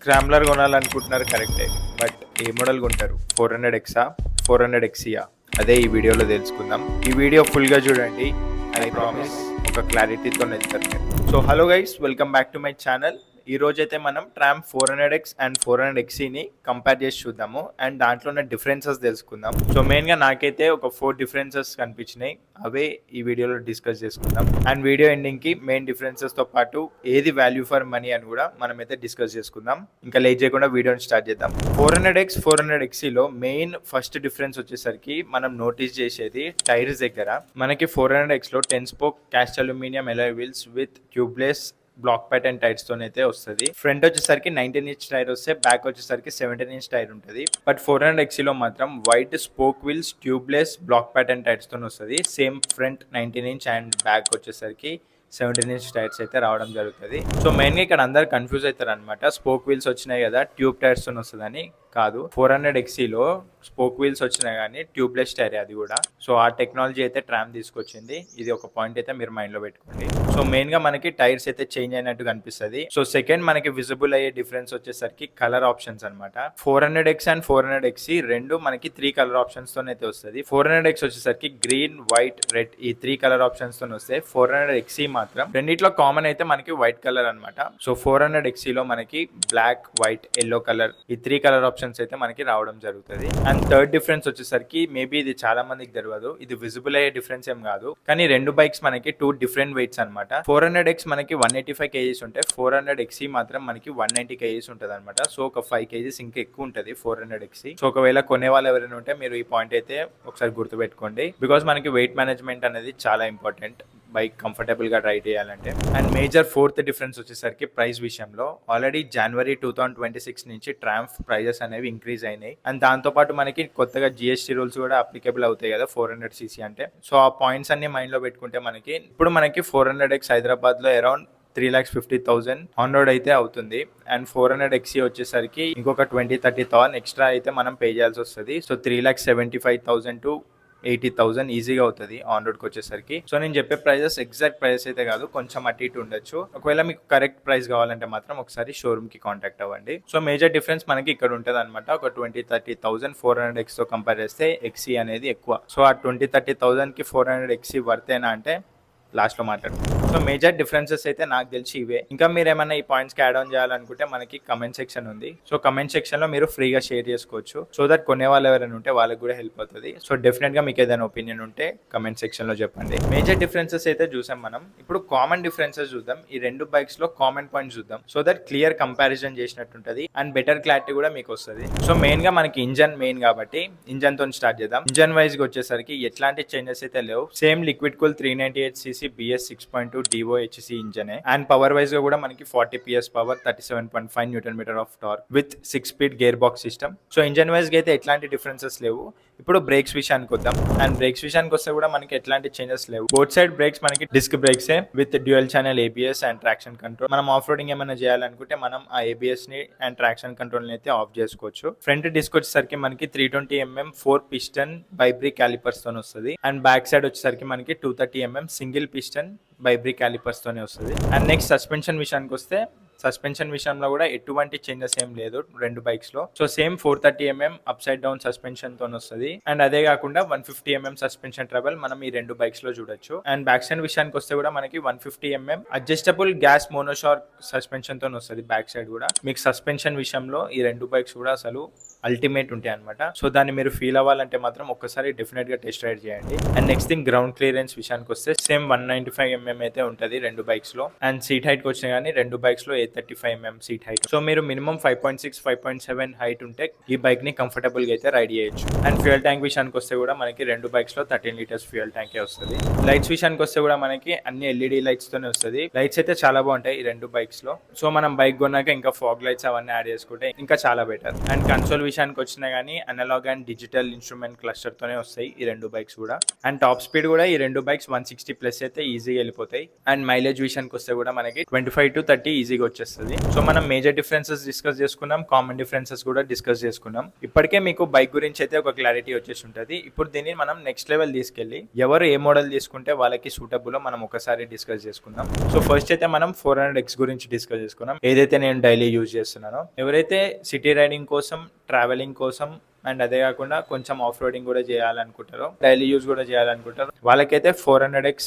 Scrambler కొనాలనుకుంటున్నారు కరెక్టే, but A model కొంటారు? 400Xా 400Xయా? అదే ఈ వీడియోలో తెలుసుకుందాం. ఈ వీడియో ఫుల్గా చూడండి. ఐ ప్రామిస్ ఒక క్లారిటీతో వెళ్తారు మీరు. So hello guys, welcome back to my channel. ఈ రోజైతే మనం ట్రామ్ 400X అండ్ 400XCని కంపేర్ చేసి చూద్దాము అండ్ దాంట్లో ఉన్న డిఫరెన్సెస్ తెలుసుకుందాం. సో మెయిన్గా నాకైతే ఒక 4 డిఫరెన్సెస్ కనిపించినాయి, అవే ఈ వీడియోలో డిస్కస్ చేసుకుందాం. అండ్ వీడియో ఎండింగ్కి మెయిన్ డిఫరెన్సెస్తో పాటు ఏది వాల్యూ ఫర్ మనీ అని కూడా మనమైతే డిస్కస్ చేసుకుందాం. ఇంకా లేట్ చేయకుండా వీడియోని స్టార్ట్ చేద్దాం. 400X 400XCలో మెయిన్ ఫస్ట్ డిఫరెన్స్ వచ్చేసరికి మనం నోటీస్ చేసేది టైర్స్ దగ్గర. మనకి 400Xలో 10 spoke cast aluminium alloy wheels with tubeless block pattern tyres తోనైతే వస్తుంది. ఫ్రంట్ వచ్చేసరికి 19" టైర్ వస్తే బ్యాక్ వచ్చేసరికి 17" టైర్ ఉంటుంది. బట్ 400XCలో మాత్రం white spoke wheels tubeless block pattern tyres తో వస్తుంది. సేమ్ ఫ్రంట్ 19" అండ్ బ్యాక్ వచ్చేసరికి 17" టైర్స్ అయితే రావడం జరుగుతుంది. సో మెయిన్గా ఇక్కడ అందరు కన్ఫ్యూజ్ అవుతారు అనమాట, స్పోక్ వీల్స్ వచ్చినాయి కదా ట్యూబ్ టైర్స్ తో వస్తుందని. కాదు, 400XCలో స్పోక్ వీల్స్ వచ్చినాయి కానీ ట్యూబ్లెస్ టైర్ అది కూడా. సో ఆ టెక్నాలజీ అయితే ట్రామ్ తీసుకొచ్చింది. ఇది ఒక పాయింట్ అయితే మీరు మైండ్లో పెట్టుకోండి. సో మెయిన్గా మనకి టైర్స్ అయితే చేంజ్ అయినట్టు కనిపిస్తుంది. సో సెకండ్ మనకి విజిబుల్ అయ్యే డిఫరెన్స్ వచ్చేసరికి కలర్ ఆప్షన్స్ అనమాట. 400X అండ్ 400XC రెండు మనకి 3 కలర్ ఆప్షన్స్ తోనైతే వస్తుంది. 400X వచ్చేసరికి గ్రీన్, వైట్, రెడ్ ఈ 3 కలర్ ఆప్షన్స్ తో వస్తాయి. 400XC మాత్రం రెండిట్లో కామన్ అయితే మనకి వైట్ కలర్ అనమాట. సో 400XCలో మనకి బ్లాక్, వైట్, ఎల్లో కలర్ ఈ 3 కలర్ ఆప్షన్స్ అయితే మనకి రావడం జరుగుతుంది. అండ్ థర్డ్ డిఫరెన్స్ వచ్చేసరికి మేబీ ఇది చాలా మందికి తెలియదు, ఇది విజిబుల్ అయ్యే డిఫరెన్స్ ఏం కాదు, కానీ రెండు బైక్స్ మనకి 2 డిఫరెంట్ వెయిట్స్ అనమాట. 400X మనకి 185 kgs ఉంటే 400XC మాత్రం మనకి 190 kgs ఉంటుంది అనమాట. సో ఒక 5 kgs ఇంకా ఎక్కువ ఉంటుంది 400XC. సో ఒకవేళ కొనే వాళ్ళు ఎవరైనా ఉంటే మీరు ఈ పాయింట్ అయితే ఒకసారి గుర్తుపెట్టుకోండి, బికాస్ మనకి వెయిట్ మేనేజ్మెంట్ అనేది చాలా ఇంపార్టెంట్ బైక్ కంఫర్టబుల్ గా రైడ్ చేయాలంటే. అండ్ మేజర్ ఫోర్త్ డిఫరెన్స్ వచ్చేసరికి ప్రైస్ విషయంలో. ఆల్రెడీ జనవరి 2026 నుంచి ట్రాంప్ ప్రైజెస్ అనేవి ఇంక్రీజ్ అయినాయి. అండ్ దాంతో పాటు మనకి కొత్తగా GST రూల్స్ కూడా అప్లికేబుల్ అవుతాయి కదా 400cc అంటే. సో ఆ పాయింట్స్ అన్ని మైండ్ లో పెట్టుకుంటే మనకి ఇప్పుడు మనకి 400X హైదరాబాద్ లో అరౌండ్ 3,50,000 ఆన్ రోడ్ అయితే అవుతుంది. అండ్ 400XC వచ్చేసరికి ఇంకొక 20-30,000 ఎక్స్ట్రా అయితే మనం పే చేయాల్సి వస్తుంది. సో 3,75,000 to 80,000 ఈజీగా అవుతుంది ఆన్ రోడ్కి వచ్చేసరికి. సో నేను చెప్పే ప్రైజెస్ ఎగ్జాక్ట్ ప్రైస్ అయితే కాదు, కొంచెం అటు ఇటు ఉండొచ్చు. ఒకవేళ మీకు కరెక్ట్ ప్రైస్ కావాలంటే మాత్రం ఒకసారి షోరూమ్ కి కాంటాక్ట్ అవ్వండి. సో మేజర్ డిఫరెన్స్ మనకి ఇక్కడ ఉంటుంది అనమాట. ఒక 20-30,000 400X తో కంపేర్ చేస్తే XC అనేది ఎక్కువ. సో ఆ 20-30,000 కి 400XC వర్తేనా అంటే లాస్ట్ లో మాట్లాడుకుంటాం. సో మేజర్ డిఫరెన్సెస్ అయితే నాకు తెలిసి ఇవే. ఇంకా మీరు ఏమైనా ఈ పాయింట్స్ కి యాడ్ ఆన్ చేయాలనుకుంటే మనకి కమెంట్ సెక్షన్ ఉంది. సో కమెంట్ సెక్షన్ లో మీరు ఫ్రీగా షేర్ చేసుకోవచ్చు, సో దట్ కొనే వాళ్ళు ఎవరైనా ఉంటే వాళ్ళకి కూడా హెల్ప్ అవుతుంది. సో డెఫినెట్ గా మీకు ఏదైనా ఒపీనియన్ ఉంటే కమెంట్ సెక్షన్ లో చెప్పండి. మేజర్ డిఫరెన్సెస్ అయితే చూసాం మనం. ఇప్పుడు కామన్ డిఫరెన్సెస్ చూద్దాం. ఈ రెండు బైక్స్ లో కామన్ పాయింట్స్ చూద్దాం, సో దట్ క్లియర్ కంపారిజన్ చేసినట్టుంటది అండ్ బెటర్ క్లారిటీ కూడా మీకు వస్తుంది. సో మెయిన్ గా మనకి ఇంజన్ మెయిన్ కాబట్టి ఇంజన్ తో స్టార్ట్ చేద్దాం. ఇంజన్ వైజ్ గా వచ్చేసరికి ఎట్లాంటి చేంజెస్ అయితే లేవు. Same liquid cool 398cc BS 6.2 DOHC ఇంజనే. అండ్ పవర్ వైజ్ గా కూడా మనకి 40 PS power, 37.5 Nm of torque with 6 speed gear box system. So engine wise గా అయితే ఎట్లాంటి డిఫరెన్సెస్ లేవు. ఇప్పుడు బ్రేక్స్ విషయానికి వద్దాం. అండ్ బ్రేక్స్ విషయానికి వస్తే కూడా మనకి ఎట్లాంటి చేంజెస్ లేవు. బోత్ సైడ్ బ్రేక్స్ మనకి డిస్క్ బ్రేక్సే with dual channel ABS and traction control. మనం ఆఫ్ రోడింగ్ ఏమైనా చేయాలనుకుంటే మనం ఆ ABS ని అండ్ ట్రాక్షన్ కంట్రోల్ ని అయితే ఆఫ్ చేసుకోవచ్చు. ఫ్రంట్ డిస్క్ వచ్చేసరికి మనకి 320mm 4 పిస్టన్ బైబ్రీ క్యాలిపర్స్ తో వస్తుంది. అండ్ బ్యాక్ సైడ్ వచ్చేసరికి మనకి 230mm సింగిల్ పిస్టన్ బైబ్రీ క్యాలిపర్స్ తోనే వస్తుంది. అండ్ నెక్స్ట్ సస్పెన్షన్ విషయానికి వస్తే సస్పెన్షన్ విషయంలో కూడా ఎటువంటి చేంజెస్ ఏం లేదు రెండు బైక్స్ లో. So same 430mm up side down suspension తో వస్తుంది. అండ్ అదే కాకుండా 150mm సస్పెన్షన్ ట్రబుల్ మనం ఈ రెండు బైక్స్ లో చూడొచ్చు. అండ్ బ్యాక్ సైడ్ విషయానికి వస్తే కూడా మనకి 150mm అడ్జస్టబుల్ గ్యాస్ మోనోషార్క్ సస్పెన్షన్ తో వస్తుంది బ్యాక్ సైడ్ కూడా. మీకు సస్పెన్షన్ విషయంలో ఈ రెండు బైక్స్ కూడా అసలు అల్టిమేట్ ఉంటాయి అనమాట. సో దాన్ని మీరు ఫీల్ అవ్వాలంటే మాత్రం ఒక్కసారి డెఫినెట్ గా టెస్ట్ రైడ్ చేయండి. And next thing ground clearance విషయానికి వస్తే సేమ్ 195mm అయితే ఉంటుంది రెండు బైక్స్ లో. అండ్ సీట్ హైట్ వచ్చినా కానీ రెండు బైక్స్ లో 35mm సీట్ హైట్. సో మీరు మినిమం 5.6, 5.7 హైట్ ఉంటే ఈ బైక్ ని కంఫర్టబుల్ గా అయితే రైడ్ చేయొచ్చు. అండ్ ఫ్యూయల్ ట్యాంక్ విషయానికి వస్తే కూడా మనకి రెండు బైక్స్ లో 13 లీటర్స్ ఫ్యూయల్ ట్యాంక్ వస్తుంది. లైట్స్ విషయానికి వస్తే కూడా మనకి అన్ని LED లైట్స్ తోనే వస్తుంది. లైట్స్ అయితే చాలా బాగుంటాయి ఈ రెండు బైక్స్ లో. సో మనం బైక్ కొన్నాక ఇంకా ఫాగ్ లైట్స్ అవన్నీ యాడ్ చేసుకుంటే ఇంకా చాలా బెటర్. అండ్ కన్సోల్ విషయానికి వచ్చినా కానీ analogue and digital instrument cluster తోనే వస్తాయి ఈ రెండు బైక్స్ కూడా. అండ్ టాప్ స్పీడ్ కూడా ఈ రెండు బైక్స్ 160+ అయితే ఈజీగా వెళ్ళిపోతాయి. అండ్ మైలేజ్ విషయానికి వస్తే కూడా మనకి 25 to 30 ఈజీగా వచ్చేస్తుంది వచ్చేస్తుంది. సో మనం మేజర్ డిఫరెన్సెస్ డిస్కస్ చేసుకున్నాం, కామన్ డిఫరెన్సెస్ కూడా డిస్కస్ చేసుకున్నాం. ఇప్పటికే మీకు బైక్ గురించి అయితే ఒక క్లారిటీ వచ్చేసి ఉంటుంది. ఇప్పుడు దీన్ని మనం నెక్స్ట్ లెవెల్ తీసుకెళ్ళి ఎవరు ఏ మోడల్ తీసుకుంటే వాళ్ళకి సూటబుల్ మనం ఒకసారి డిస్కస్ చేసుకుందాం. సో ఫస్ట్ అయితే మనం 400X గురించి డిస్కస్ చేసుకున్నాం, ఏదైతే నేను డైలీ యూజ్ చేస్తున్నానో. ఎవరైతే సిటీ రైడింగ్ కోసం, ట్రావెలింగ్ కోసం అండ్ అదే కాకుండా కొంచెం ఆఫ్ రోడింగ్ కూడా చేయాలనుకుంటారో, డైలీ యూజ్ కూడా చేయాలనుకుంటారో వాళ్ళకైతే 400X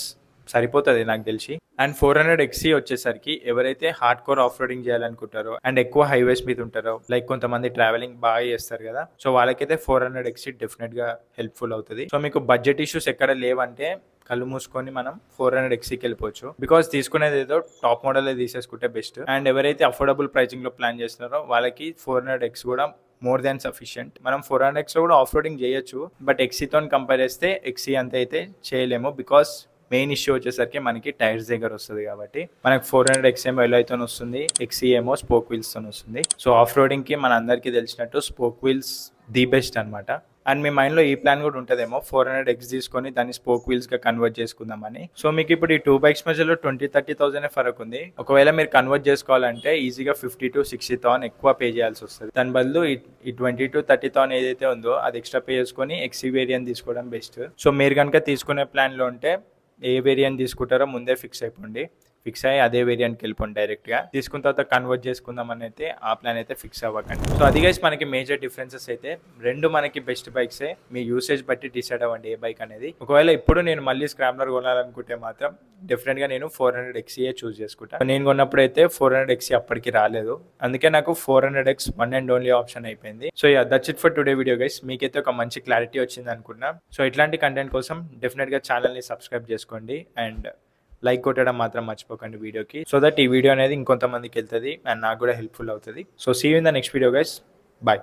సరిపోతుంది నాకు తెలిసి. అండ్ 400XC వచ్చేసరికి ఎవరైతే హార్డ్ కోర్ ఆఫ్ రోడింగ్ చేయాలనుకుంటారో అండ్ ఎక్కువ హైవేస్ మీద ఉంటారో, లైక్ కొంతమంది ట్రావెలింగ్ బాగా చేస్తారు కదా, సో వాళ్ళకైతే 400XC డెఫినెట్ గా హెల్ప్ఫుల్ అవుతుంది. సో మీకు బడ్జెట్ ఇష్యూస్ ఎక్కడ లేవంటే కళ్ళు మూసుకొని మనం 400XCకి వెళ్ళిపోవచ్చు. బికాస్ తీసుకునేది ఏదో టాప్ మోడల్ తీసేసుకుంటే బెస్ట్. అండ్ ఎవరైతే అఫోర్డబుల్ ప్రైసింగ్ లో ప్లాన్ చేస్తున్నారో వాళ్ళకి 400X కూడా మోర్ దాన్ సఫిషియంట్. మనం 400X లో కూడా ఆఫ్ రోడింగ్ చేయొచ్చు, బట్ XCతో కంపేర్ చేస్తే XC అంత అయితే చేయలేము. బికాస్ మెయిన్ ఇష్యూ వచ్చేసరికి మనకి టైర్స్ దగ్గర వస్తుంది కాబట్టి. మనకి 400X ఏమో ఎలాయితో వస్తుంది, XC ఏమో స్పోక్ వీల్స్ తో వస్తుంది. సో ఆఫ్ రోడింగ్ కి మన అందరికి తెలిసినట్టు స్పోక్ వీల్స్ ది బెస్ట్ అనమాట. అండ్ మీ మైండ్లో ఈ ప్లాన్ కూడా ఉంటుందేమో 400X తీసుకొని దాన్ని స్పోక్ వీల్స్గా కన్వర్ట్ చేసుకుందామని. సో మీకు ఇప్పుడు ఈ 2 బైక్స్ మధ్యలో 20,000-30,000 ఫరక్ ఉంది. ఒకవేళ మీరు కన్వర్ట్ చేసుకోవాలంటే ఈజీగా 50,000-60,000 ఎక్కువ పే చేయాల్సి వస్తుంది. దాని బదులు ఈ 20,000-30,000 ఏదైతే ఉందో అది ఎక్స్ట్రా పే చేసుకొని XC వేరియంట్ తీసుకోవడం బెస్ట్. సో మీరు కనుక తీసుకునే ప్లాన్లో ఉంటే ఏ వేరియంట్ తీసుకుంటారో ముందే ఫిక్స్ అయిపోండి. ఫిక్స్ అయ్యి అదే వేరియంట్కి వెళ్ళిపోండి డైరెక్ట్గా. తీసుకున్న తర్వాత కన్వర్ట్ చేసుకుందాం అని అయితే ఆ ప్లాన్ అయితే ఫిక్స్ అవ్వకండి. సో అది గైస్ మనకి మేజర్ డిఫరెన్సెస్ అయితే. రెండు మనకి బెస్ట్ బైక్సే, మీ యూసేజ్ బట్టి డిసైడ్ అవ్వండి ఏ బైక్ అనేది. ఒకవేళ ఇప్పుడు నేను మళ్ళీ స్క్రామ్లర్ కొనాలనుకుంటే మాత్రం డెఫినెట్గా నేను 400XCయే చూస్ చేసుకుంటాను. నేను కొన్నప్పుడు అయితే 400XC అప్పటికి రాలేదు, అందుకే నాకు 400X one and only option అయిపోయింది. So that's it for today video guys. మీకైతే ఒక మంచి క్లారిటీ వచ్చింది అనుకున్నా. సో ఇట్లాంటి కంటెంట్ కోసం డెఫినెట్గా ఛానల్ని సబ్స్క్రైబ్ చేసుకోండి అండ్ లైక్ కొట్టడం మాత్రం మర్చిపోకండి వీడియోకి, సో దట్ ఈ వీడియో అనేది ఇంకొంతమందికి వెళ్తుంది అండ్ నాకు కూడా హెల్ప్ఫుల్ అవుతుంది. So see you in the next video guys, bye.